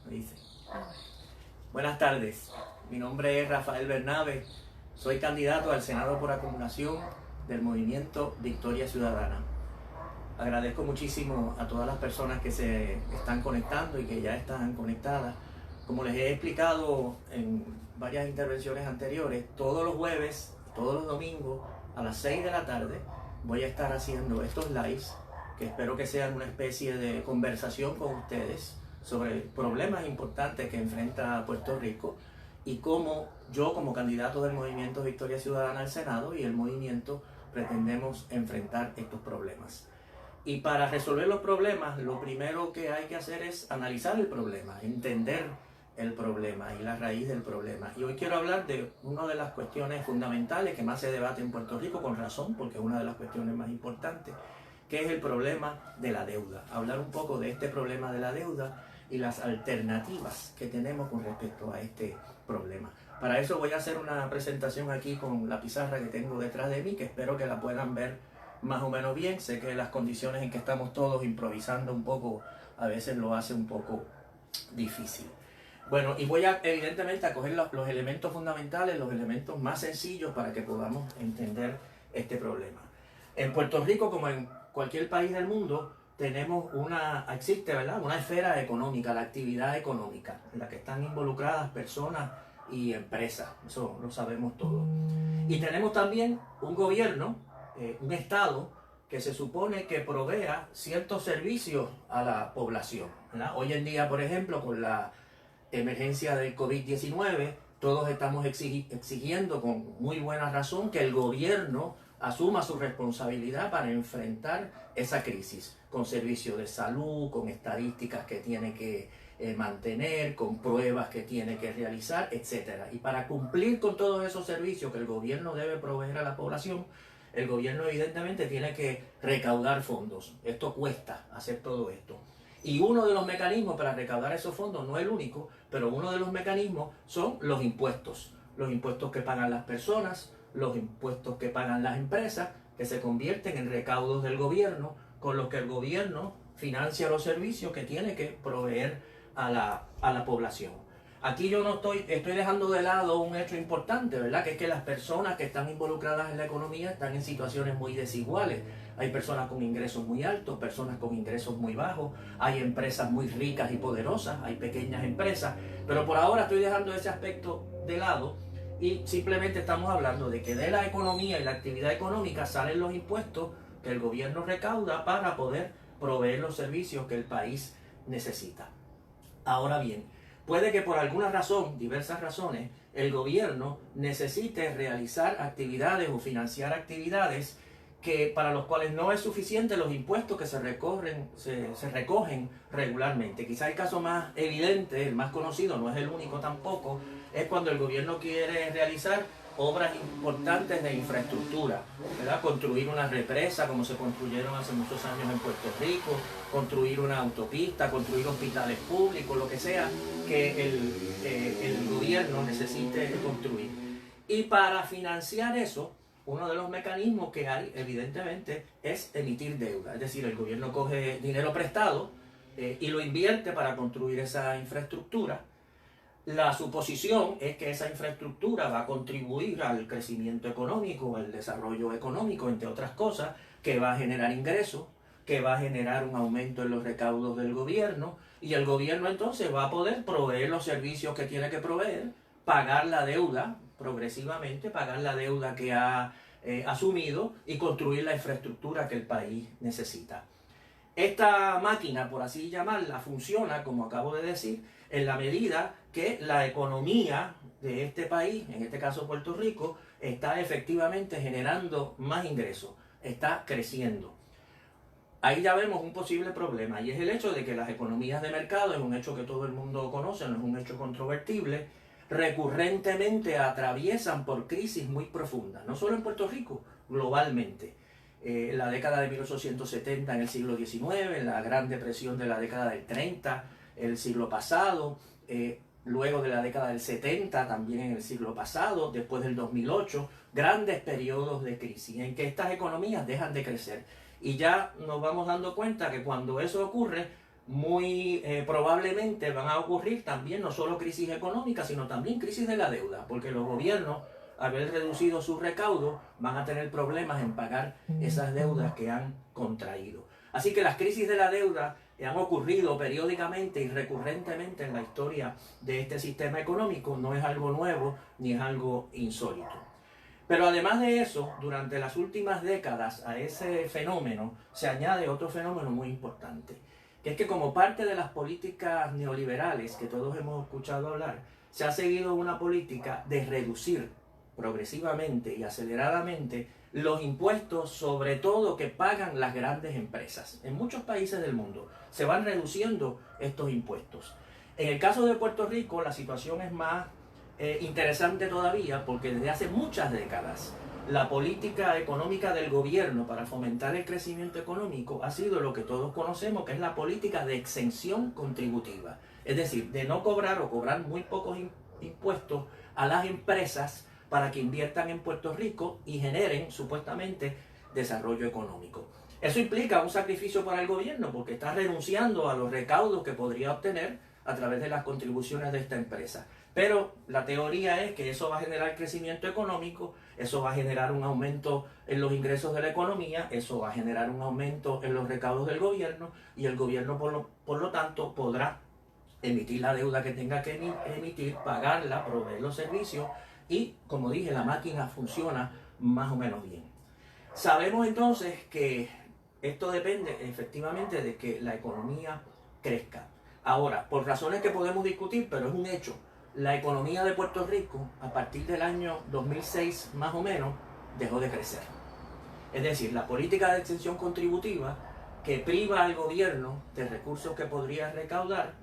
Me dice. Buenas tardes, mi nombre es Rafael Bernabe, soy candidato al Senado por acumulación del movimiento Victoria Ciudadana. Agradezco muchísimo a todas las personas que se están conectando y que ya están conectadas. Como les he explicado en varias intervenciones anteriores, todos los jueves, todos los domingos a las 6 de la tarde voy a estar haciendo estos lives que espero que sean una especie de conversación con ustedes sobre problemas importantes que enfrenta Puerto Rico y cómo yo, como candidato del movimiento Victoria Ciudadana al Senado y el movimiento, pretendemos enfrentar estos problemas. Y para resolver los problemas, lo primero que hay que hacer es analizar el problema, entender el problema y la raíz del problema. Y hoy quiero hablar de una de las cuestiones fundamentales que más se debate en Puerto Rico, con razón, porque es una de las cuestiones más importantes, que es el problema de la deuda. Hablar un poco de este problema de la deuda y las alternativas que tenemos con respecto a este problema. Para eso voy a hacer una presentación aquí con la pizarra que tengo detrás de mí, que espero que la puedan ver más o menos bien. Sé que las condiciones en que estamos todos improvisando un poco a veces lo hace un poco difícil. Bueno, y voy a evidentemente a coger los elementos fundamentales, los elementos más sencillos para que podamos entender este problema. En Puerto Rico, como en cualquier país del mundo, existe, ¿verdad?, una esfera económica, la actividad económica, en la que están involucradas personas y empresas, eso lo sabemos todos. Y tenemos también un gobierno, un Estado, que se supone que provea ciertos servicios a la población, ¿verdad? Hoy en día, por ejemplo, con la emergencia del COVID-19, todos estamos exigiendo con muy buena razón que el gobierno asuma su responsabilidad para enfrentar esa crisis, con servicios de salud, con estadísticas que tiene que mantener, con pruebas que tiene que realizar, etc. Y para cumplir con todos esos servicios que el gobierno debe proveer a la población, el gobierno evidentemente tiene que recaudar fondos. Esto cuesta hacer todo esto. Y uno de los mecanismos para recaudar esos fondos, no el único, pero uno de los mecanismos son los impuestos. Los impuestos que pagan las personas, los impuestos que pagan las empresas, que se convierten en recaudos del gobierno, con los que el gobierno financia los servicios que tiene que proveer a la población. Aquí yo no estoy dejando de lado un hecho importante, ¿verdad? Que es que las personas que están involucradas en la economía están en situaciones muy desiguales. Hay personas con ingresos muy altos, personas con ingresos muy bajos, hay empresas muy ricas y poderosas, hay pequeñas empresas, pero por ahora estoy dejando ese aspecto de lado y simplemente estamos hablando de que de la economía y la actividad económica salen los impuestos que el gobierno recauda para poder proveer los servicios que el país necesita. Ahora bien, puede que por alguna razón, diversas razones, el gobierno necesite realizar actividades o financiar actividades para los cuales no es suficiente los impuestos que se recogen regularmente. Quizá el caso más evidente, el más conocido, no es el único tampoco, es cuando el gobierno quiere realizar obras importantes de infraestructura, ¿verdad? Construir una represa como se construyeron hace muchos años en Puerto Rico, construir una autopista, construir hospitales públicos, lo que sea que el gobierno necesite construir. Y para financiar eso, uno de los mecanismos que hay, evidentemente, es emitir deuda. Es decir, el gobierno coge dinero prestado y lo invierte para construir esa infraestructura. La suposición es que esa infraestructura va a contribuir al crecimiento económico, al desarrollo económico, entre otras cosas, que va a generar ingresos, que va a generar un aumento en los recaudos del gobierno, y el gobierno entonces va a poder proveer los servicios que tiene que proveer, pagar la deuda progresivamente, pagar la deuda que ha asumido y construir la infraestructura que el país necesita. Esta máquina, por así llamarla, funciona, como acabo de decir, en la medida que la economía de este país, en este caso Puerto Rico, está efectivamente generando más ingresos, está creciendo. Ahí ya vemos un posible problema, y es el hecho de que las economías de mercado, es un hecho que todo el mundo conoce, no es un hecho controvertible, recurrentemente atraviesan por crisis muy profundas, no solo en Puerto Rico, globalmente. En la década de 1870 en el siglo XIX, en la Gran Depresión de la década del 30, el siglo pasado, luego de la década del 70, también en el siglo pasado, después del 2008, grandes periodos de crisis en que estas economías dejan de crecer. Y ya nos vamos dando cuenta que cuando eso ocurre, muy probablemente van a ocurrir también no solo crisis económicas, sino también crisis de la deuda, porque los gobiernos, al haber reducido sus recaudos, van a tener problemas en pagar esas deudas que han contraído. Así que las crisis de la deuda han ocurrido periódicamente y recurrentemente en la historia de este sistema económico, no es algo nuevo ni es algo insólito. Pero además de eso, durante las últimas décadas a ese fenómeno se añade otro fenómeno muy importante, que es que como parte de las políticas neoliberales que todos hemos escuchado hablar, se ha seguido una política de reducir progresivamente y aceleradamente los impuestos, sobre todo que pagan las grandes empresas. En muchos países del mundo se van reduciendo estos impuestos. En el caso de Puerto Rico la situación es más interesante todavía, porque desde hace muchas décadas la política económica del gobierno para fomentar el crecimiento económico ha sido lo que todos conocemos, que es la política de exención contributiva. Es decir, de no cobrar o cobrar muy pocos impuestos a las empresas para que inviertan en Puerto Rico y generen supuestamente desarrollo económico. Eso implica un sacrificio para el gobierno porque está renunciando a los recaudos que podría obtener a través de las contribuciones de esta empresa. Pero la teoría es que eso va a generar crecimiento económico, eso va a generar un aumento en los ingresos de la economía, eso va a generar un aumento en los recaudos del gobierno y el gobierno por lo tanto podrá emitir la deuda que tenga que emitir, pagarla, proveer los servicios y, como dije, la máquina funciona más o menos bien. Sabemos entonces que esto depende efectivamente de que la economía crezca. Ahora, por razones que podemos discutir, pero es un hecho, la economía de Puerto Rico a partir del año 2006 más o menos dejó de crecer. Es decir, la política de exención contributiva que priva al gobierno de recursos que podría recaudar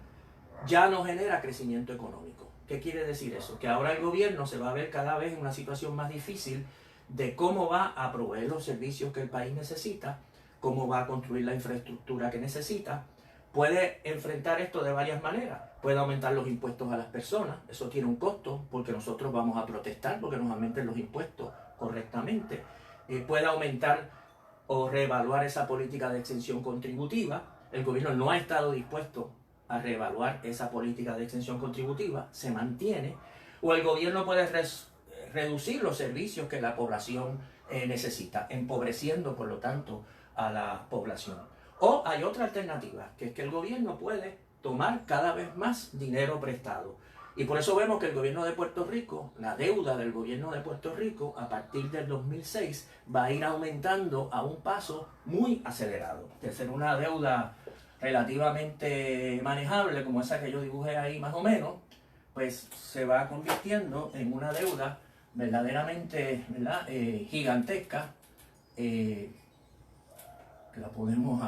ya no genera crecimiento económico. ¿Qué quiere decir eso? Que ahora el gobierno se va a ver cada vez en una situación más difícil de cómo va a proveer los servicios que el país necesita, cómo va a construir la infraestructura que necesita. Puede enfrentar esto de varias maneras. Puede aumentar los impuestos a las personas, eso tiene un costo porque nosotros vamos a protestar porque nos aumenten los impuestos correctamente. Puede aumentar o reevaluar esa política de exención contributiva. El gobierno no ha estado dispuesto a reevaluar esa política de exención contributiva, se mantiene. O el gobierno puede reducir los servicios que la población necesita, empobreciendo por lo tanto a la población. O hay otra alternativa, que es que el gobierno puede tomar cada vez más dinero prestado. Y por eso vemos que el gobierno de Puerto Rico, la deuda del gobierno de Puerto Rico, a partir del 2006, va a ir aumentando a un paso muy acelerado. De ser una deuda relativamente manejable, como esa que yo dibujé ahí más o menos, pues se va convirtiendo en una deuda verdaderamente, ¿verdad? Gigantesca, que la podemos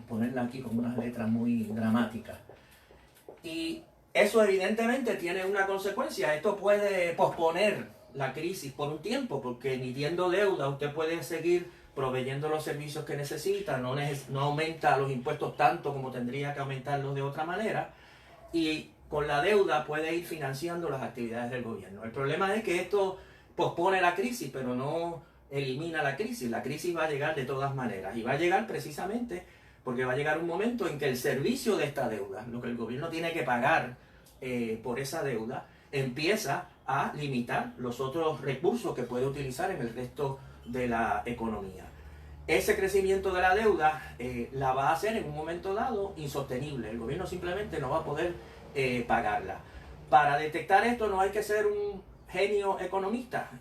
ponerla aquí con unas letras muy dramáticas. Y eso evidentemente tiene una consecuencia. Esto puede posponer la crisis por un tiempo, porque emitiendo deuda usted puede seguir proveyendo los servicios que necesita, no aumenta los impuestos tanto como tendría que aumentarlos de otra manera, y con la deuda puede ir financiando las actividades del gobierno. El problema es que esto pospone la crisis, pero no elimina la crisis. La crisis va a llegar de todas maneras, y va a llegar precisamente porque va a llegar un momento en que el servicio de esta deuda, lo que el gobierno tiene que pagar por esa deuda, empieza a limitar los otros recursos que puede utilizar en el resto de la economía. Ese crecimiento de la deuda la va a hacer en un momento dado insostenible. El gobierno simplemente no va a poder pagarla. Para detectar esto no hay que ser un genio economista.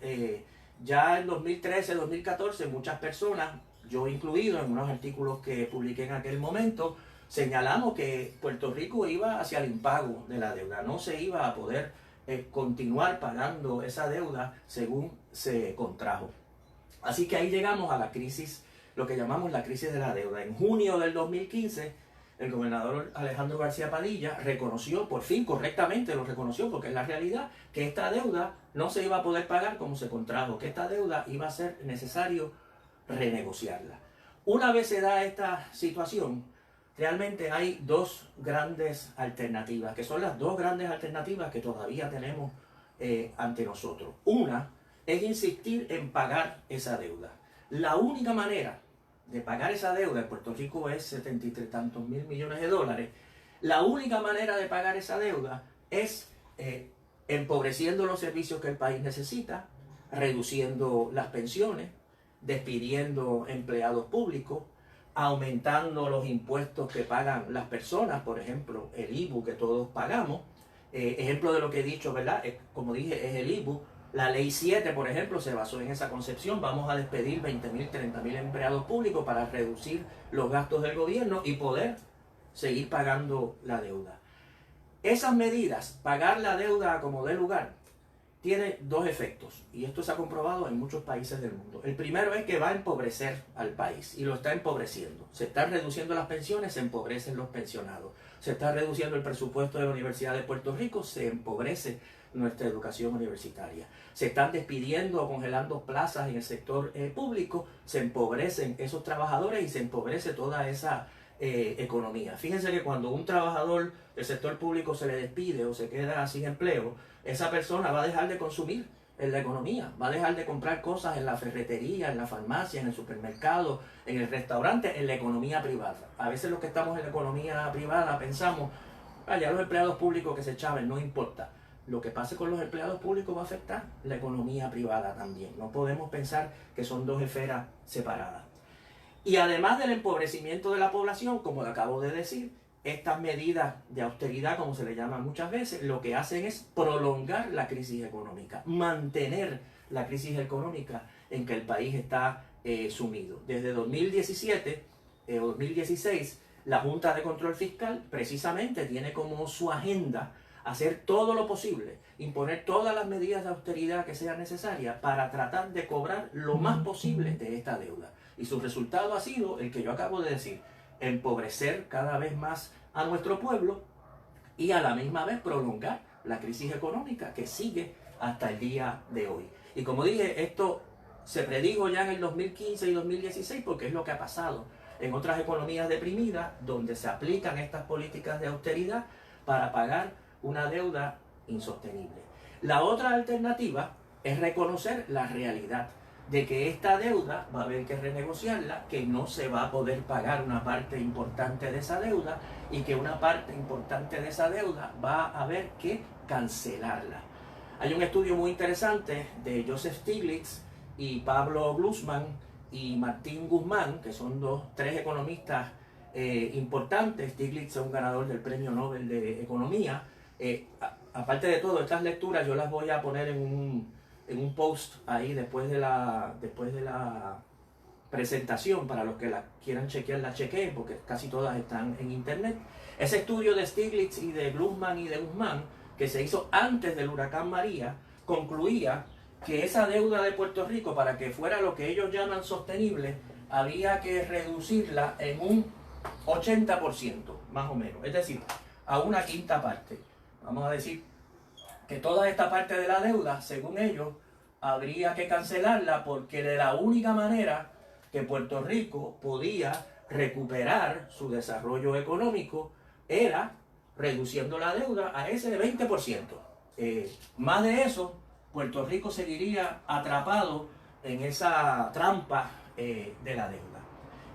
Ya en 2013, 2014, muchas personas, yo incluido en unos artículos que publiqué en aquel momento, señalamos que Puerto Rico iba hacia el impago de la deuda. No se iba a poder continuar pagando esa deuda según se contrajo. Así que ahí llegamos a la crisis, lo que llamamos la crisis de la deuda. En junio del 2015, el gobernador Alejandro García Padilla reconoció, por fin correctamente lo reconoció, porque es la realidad, que esta deuda no se iba a poder pagar como se contrajo, que esta deuda iba a ser necesario renegociarla. Una vez se da esta situación, realmente hay dos grandes alternativas, que son las dos grandes alternativas que todavía tenemos ante nosotros. Una es insistir en pagar esa deuda. La única manera de pagar esa deuda, en Puerto Rico es 73 tantos mil millones de dólares, la única manera de pagar esa deuda es empobreciendo los servicios que el país necesita, reduciendo las pensiones, despidiendo empleados públicos, aumentando los impuestos que pagan las personas, por ejemplo, el IBU que todos pagamos. Ejemplo de lo que he dicho, ¿verdad? Como dije, es el IBU. La ley 7, por ejemplo, se basó en esa concepción. Vamos a despedir 20.000, 30.000 empleados públicos para reducir los gastos del gobierno y poder seguir pagando la deuda. Esas medidas, pagar la deuda como dé lugar, tiene dos efectos, y esto se ha comprobado en muchos países del mundo. El primero es que va a empobrecer al país, y lo está empobreciendo. Se están reduciendo las pensiones, se empobrecen los pensionados. Se está reduciendo el presupuesto de la Universidad de Puerto Rico, se empobrece nuestra educación universitaria. Se están despidiendo o congelando plazas en el sector público, se empobrecen esos trabajadores y se empobrece toda esa economía. Fíjense que cuando un trabajador del sector público se le despide o se queda sin empleo, esa persona va a dejar de consumir en la economía, va a dejar de comprar cosas en la ferretería, en la farmacia, en el supermercado, en el restaurante, en la economía privada. A veces los que estamos en la economía privada pensamos, ya los empleados públicos que se echaven, no importa. Lo que pase con los empleados públicos va a afectar la economía privada también. No podemos pensar que son dos esferas separadas. Y además del empobrecimiento de la población, como le acabo de decir, estas medidas de austeridad, como se le llama muchas veces, lo que hacen es prolongar la crisis económica, mantener la crisis económica en que el país está sumido. Desde 2017 o 2016, la Junta de Control Fiscal precisamente tiene como su agenda hacer todo lo posible, imponer todas las medidas de austeridad que sean necesarias para tratar de cobrar lo más posible de esta deuda. Y su resultado ha sido el que yo acabo de decir, empobrecer cada vez más a nuestro pueblo y a la misma vez prolongar la crisis económica que sigue hasta el día de hoy. Y como dije, esto se predijo ya en el 2015 y 2016 porque es lo que ha pasado en otras economías deprimidas donde se aplican estas políticas de austeridad para pagar una deuda insostenible. La otra alternativa es reconocer la realidad de que esta deuda va a haber que renegociarla, que no se va a poder pagar una parte importante de esa deuda y que una parte importante de esa deuda va a haber que cancelarla. Hay un estudio muy interesante de Joseph Stiglitz y Pablo Glusman y Martín Guzmán, que son tres economistas importantes. Stiglitz es un ganador del Premio Nobel de Economía. Aparte de todo, estas lecturas yo las voy a poner en un post ahí después de la presentación, para los que la quieran chequear, la chequeen, porque casi todas están en internet. Ese estudio de Stiglitz y de Glusman y de Guzmán, que se hizo antes del huracán María, concluía que esa deuda de Puerto Rico, para que fuera lo que ellos llaman sostenible, había que reducirla en un 80%, más o menos, es decir, a una quinta parte. Vamos a decir que toda esta parte de la deuda, según ellos, habría que cancelarla porque de la única manera que Puerto Rico podía recuperar su desarrollo económico era reduciendo la deuda a ese 20%. Más de eso, Puerto Rico seguiría atrapado en esa trampa de la deuda.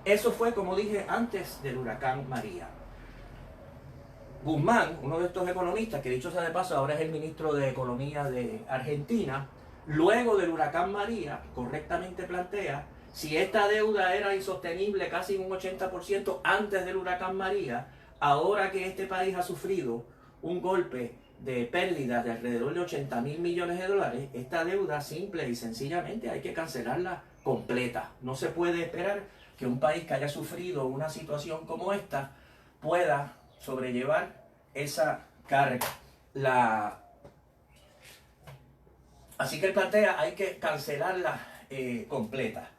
Eso fue, como dije, antes del huracán María. Guzmán, uno de estos economistas, que dicho sea de paso ahora es el ministro de Economía de Argentina, luego del huracán María, correctamente plantea, si esta deuda era insostenible casi un 80% antes del huracán María, ahora que este país ha sufrido un golpe de pérdidas de alrededor de 80.000 millones de dólares, esta deuda simple y sencillamente hay que cancelarla completa. No se puede esperar que un país que haya sufrido una situación como esta pueda sobrellevar esa carga. Así que él plantea, hay que cancelarla completa.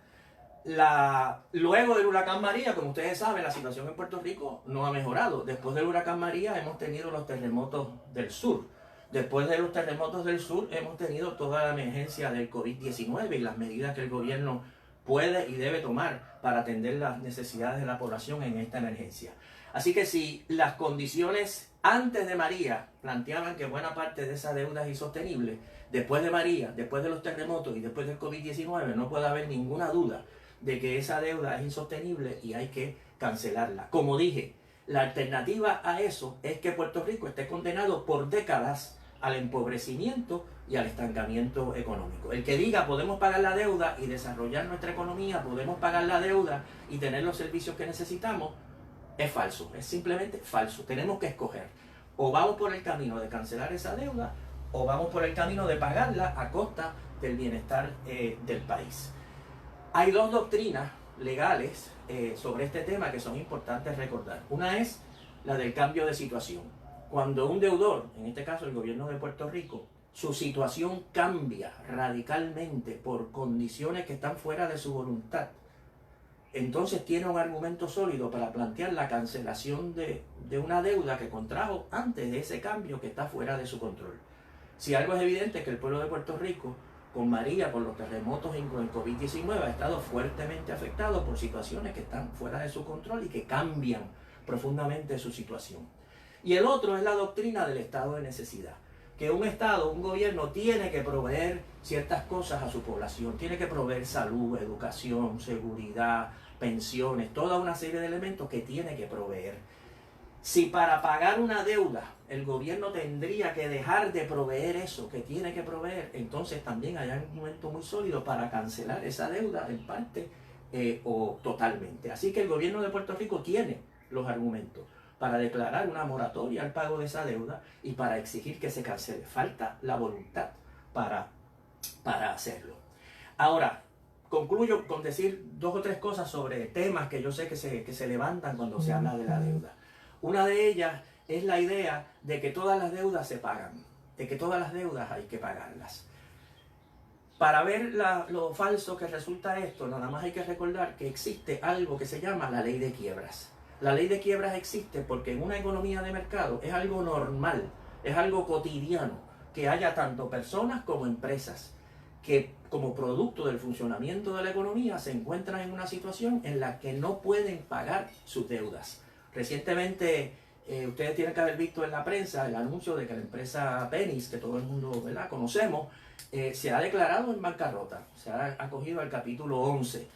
Luego del huracán María, como ustedes saben, la situación en Puerto Rico no ha mejorado. Después del huracán María hemos tenido los terremotos del sur. Después de los terremotos del sur hemos tenido toda la emergencia del COVID-19 y las medidas que el gobierno puede y debe tomar para atender las necesidades de la población en esta emergencia. Así que si las condiciones antes de María planteaban que buena parte de esa deuda es insostenible, después de María, después de los terremotos y después del COVID-19 no puede haber ninguna duda de que esa deuda es insostenible y hay que cancelarla. Como dije, la alternativa a eso es que Puerto Rico esté condenado por décadas al empobrecimiento y al estancamiento económico. El que diga podemos pagar la deuda y desarrollar nuestra economía, podemos pagar la deuda y tener los servicios que necesitamos, es falso, es simplemente falso. Tenemos que escoger, o vamos por el camino de cancelar esa deuda o vamos por el camino de pagarla a costa del bienestar del país. Hay dos doctrinas legales sobre este tema que son importantes recordar. Una es la del cambio de situación. Cuando un deudor, en este caso el gobierno de Puerto Rico, su situación cambia radicalmente por condiciones que están fuera de su voluntad, entonces tiene un argumento sólido para plantear la cancelación de una deuda que contrajo antes de ese cambio que está fuera de su control. Si algo es evidente es que el pueblo de Puerto Rico, con María, con los terremotos y con el COVID-19, ha estado fuertemente afectado por situaciones que están fuera de su control y que cambian profundamente su situación. Y el otro es la doctrina del estado de necesidad, que un estado, un gobierno tiene que proveer ciertas cosas a su población, tiene que proveer salud, educación, seguridad, pensiones, toda una serie de elementos que tiene que proveer. Si para pagar una deuda el gobierno tendría que dejar de proveer eso que tiene que proveer, entonces también hay un argumento muy sólido para cancelar esa deuda en parte o totalmente. Así que el gobierno de Puerto Rico tiene los argumentos para declarar una moratoria al pago de esa deuda y para exigir que se cancele. Falta la voluntad para hacerlo. Ahora, concluyo con decir dos o tres cosas sobre temas que yo sé que se levantan cuando se habla de la deuda. Una de ellas es la idea de que todas las deudas se pagan, de que todas las deudas hay que pagarlas. Para ver lo falso que resulta esto, nada más hay que recordar que existe algo que se llama la ley de quiebras. La ley de quiebras existe porque en una economía de mercado es algo normal, es algo cotidiano, que haya tanto personas como empresas que como producto del funcionamiento de la economía se encuentran en una situación en la que no pueden pagar sus deudas. Recientemente ustedes tienen que haber visto en la prensa el anuncio de que la empresa Penny's, que todo el mundo, ¿verdad?, conocemos, se ha declarado en bancarrota, se ha acogido al capítulo 11.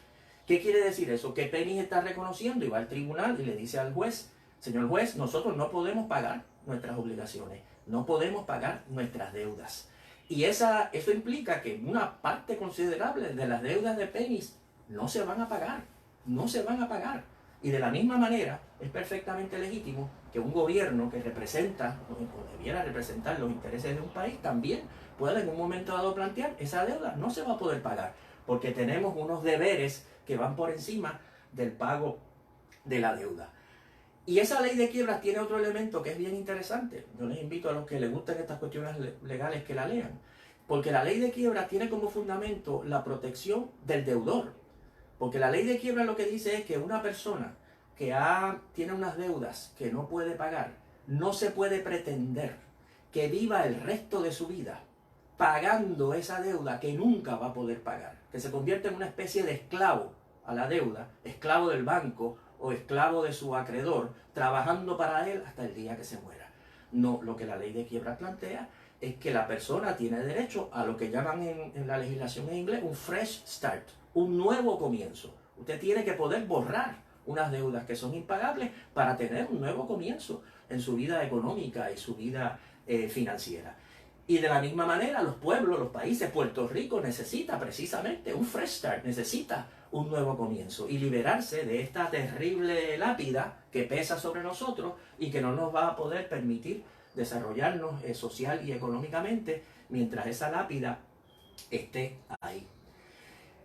¿Qué quiere decir eso? Que Penny's está reconociendo y va al tribunal y le dice al juez: señor juez, nosotros no podemos pagar nuestras obligaciones, no podemos pagar nuestras deudas. Y eso implica que una parte considerable de las deudas de Penny's no se van a pagar, no se van a pagar. Y de la misma manera es perfectamente legítimo que un gobierno que representa o debiera representar los intereses de un país también pueda en un momento dado plantear: esa deuda no se va a poder pagar porque tenemos unos deberes que van por encima del pago de la deuda. Y esa ley de quiebras tiene otro elemento que es bien interesante. Yo les invito a los que les gusten estas cuestiones legales que la lean, porque la ley de quiebras tiene como fundamento la protección del deudor. Porque la ley de quiebra lo que dice es que una persona que tiene unas deudas que no puede pagar, no se puede pretender que viva el resto de su vida pagando esa deuda que nunca va a poder pagar, que se convierte en una especie de esclavo a la deuda, esclavo del banco o esclavo de su acreedor, trabajando para él hasta el día que se muera. No, lo que la ley de quiebra plantea es que la persona tiene derecho a lo que llaman en la legislación en inglés un fresh start, un nuevo comienzo. Usted tiene que poder borrar unas deudas que son impagables para tener un nuevo comienzo en su vida económica y su vida financiera. Y de la misma manera los pueblos, los países, Puerto Rico necesita precisamente un fresh start, necesita un nuevo comienzo y liberarse de esta terrible lápida que pesa sobre nosotros y que no nos va a poder permitir desarrollarnos social y económicamente mientras esa lápida esté ahí.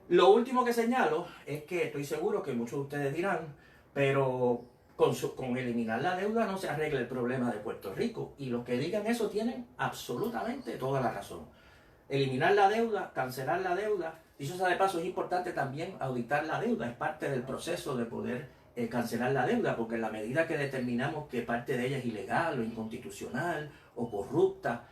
Lo último que señalo es que estoy seguro que muchos de ustedes dirán: pero con eliminar la deuda no se arregla el problema de Puerto Rico. Y los que digan eso tienen absolutamente toda la razón. Eliminar la deuda, cancelar la deuda, dicho sea de paso, es importante también auditar la deuda, es parte del proceso de poder cancelar la deuda, porque en la medida que determinamos que parte de ella es ilegal o inconstitucional o corrupta,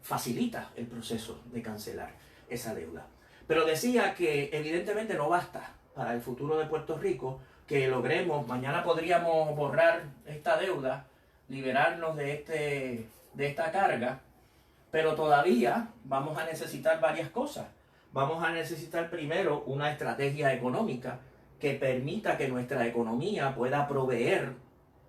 facilita el proceso de cancelar esa deuda. Pero decía que evidentemente no basta para el futuro de Puerto Rico que logremos, mañana podríamos borrar esta deuda, liberarnos de esta carga, pero todavía vamos a necesitar varias cosas. vamos a necesitar primero una estrategia económica que permita que nuestra economía pueda proveer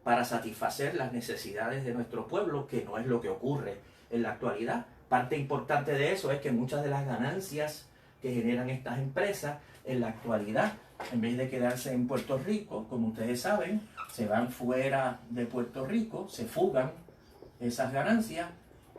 para satisfacer las necesidades de nuestro pueblo, que no es lo que ocurre en la actualidad. Parte importante de eso es que muchas de las ganancias que generan estas empresas en la actualidad, en vez de quedarse en Puerto Rico, como ustedes saben, se van fuera de Puerto Rico, se fugan esas ganancias.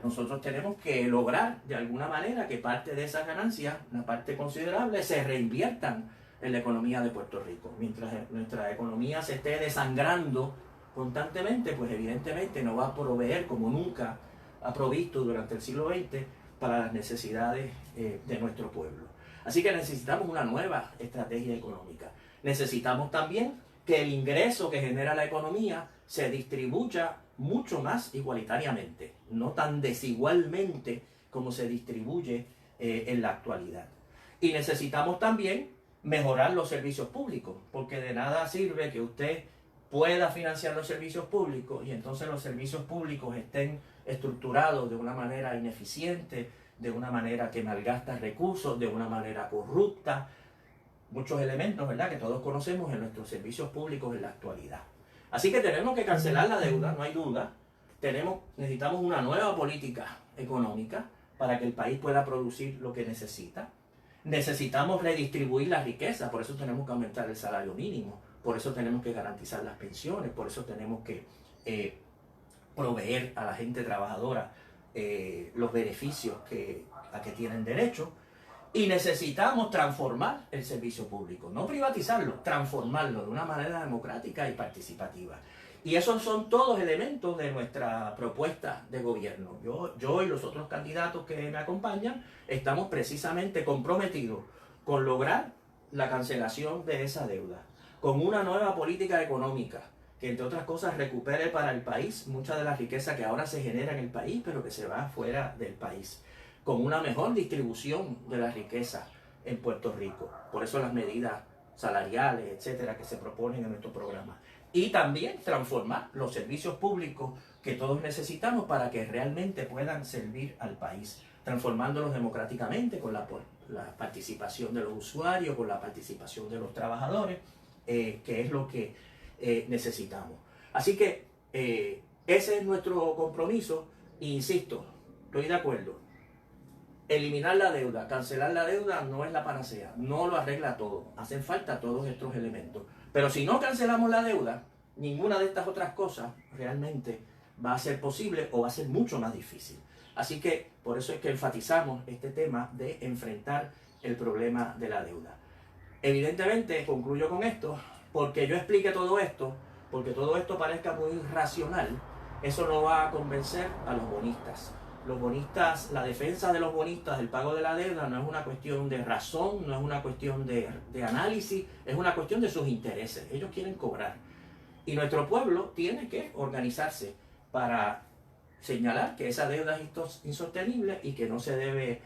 Nosotros tenemos que lograr de alguna manera que parte de esas ganancias, una parte considerable, se reinviertan en la economía de Puerto Rico. Mientras nuestra economía se esté desangrando constantemente, pues evidentemente no va a proveer como nunca ha provisto durante el siglo XX para las necesidades de nuestro pueblo. Así que necesitamos una nueva estrategia económica. Necesitamos también que el ingreso que genera la economía se distribuya mucho más igualitariamente, no tan desigualmente como se distribuye en la actualidad. Y necesitamos también mejorar los servicios públicos, porque de nada sirve que usted pueda financiar los servicios públicos y entonces los servicios públicos estén estructurados de una manera ineficiente, de una manera que malgasta recursos, de una manera corrupta. Muchos elementos, ¿verdad?, que todos conocemos en nuestros servicios públicos en la actualidad. Así que tenemos que cancelar la deuda, no hay duda. Necesitamos una nueva política económica para que el país pueda producir lo que necesita. Necesitamos redistribuir la riqueza, por eso tenemos que aumentar el salario mínimo, por eso tenemos que garantizar las pensiones, por eso tenemos que proveer a la gente trabajadora los beneficios a que tienen derecho. Y necesitamos transformar el servicio público, no privatizarlo, transformarlo de una manera democrática y participativa. Y esos son todos elementos de nuestra propuesta de gobierno. Yo y los otros candidatos que me acompañan estamos precisamente comprometidos con lograr la cancelación de esa deuda, con una nueva política económica que, entre otras cosas, recupere para el país mucha de la riqueza que ahora se genera en el país, pero que se va fuera del país, con una mejor distribución de la riqueza en Puerto Rico. Por eso las medidas salariales, etcétera, que se proponen en nuestro programa. Y también transformar los servicios públicos que todos necesitamos para que realmente puedan servir al país, transformándolos democráticamente con la participación de los usuarios, con la participación de los trabajadores, que es lo que necesitamos. Así que ese es nuestro compromiso. E insisto, estoy de acuerdo. Eliminar la deuda, cancelar la deuda no es la panacea, no lo arregla todo, hacen falta todos estos elementos. Pero si no cancelamos la deuda, ninguna de estas otras cosas realmente va a ser posible o va a ser mucho más difícil. Así que por eso es que enfatizamos este tema de enfrentar el problema de la deuda. Evidentemente, concluyo con esto, porque yo explique todo esto, porque todo esto parezca muy racional, eso no va a convencer a los bonistas. Los bonistas, la defensa de los bonistas del pago de la deuda no es una cuestión de razón, no es una cuestión de análisis, es una cuestión de sus intereses. Ellos quieren cobrar. Y nuestro pueblo tiene que organizarse para señalar que esa deuda es insostenible y que no se debe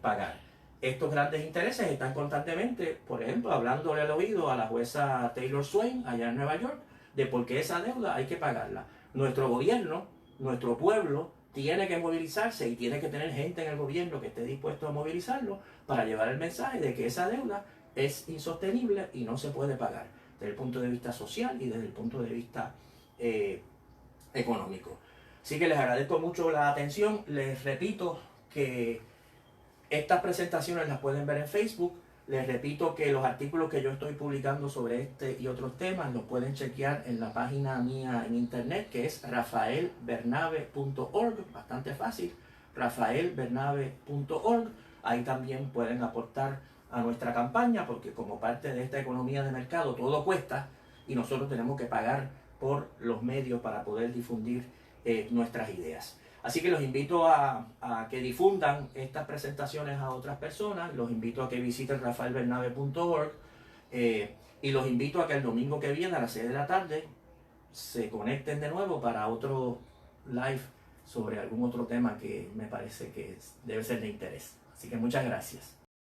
pagar. Estos grandes intereses están constantemente, por ejemplo, hablándole al oído a la jueza Taylor Swain allá en Nueva York de por qué esa deuda hay que pagarla. Nuestro gobierno, nuestro pueblo, tiene que movilizarse y tiene que tener gente en el gobierno que esté dispuesto a movilizarlo para llevar el mensaje de que esa deuda es insostenible y no se puede pagar desde el punto de vista social y desde el punto de vista económico. Así que les agradezco mucho la atención. Les repito que estas presentaciones las pueden ver en Facebook. Les repito que los artículos que yo estoy publicando sobre este y otros temas los pueden chequear en la página mía en internet, que es rafaelbernabe.org, bastante fácil, rafaelbernabe.org. Ahí también pueden aportar a nuestra campaña, porque como parte de esta economía de mercado todo cuesta y nosotros tenemos que pagar por los medios para poder difundir nuestras ideas. Así que los invito a que difundan estas presentaciones a otras personas, los invito a que visiten rafaelbernabe.org y los invito a que el domingo que viene a las 6 de la tarde se conecten de nuevo para otro live sobre algún otro tema que me parece que debe ser de interés. Así que muchas gracias.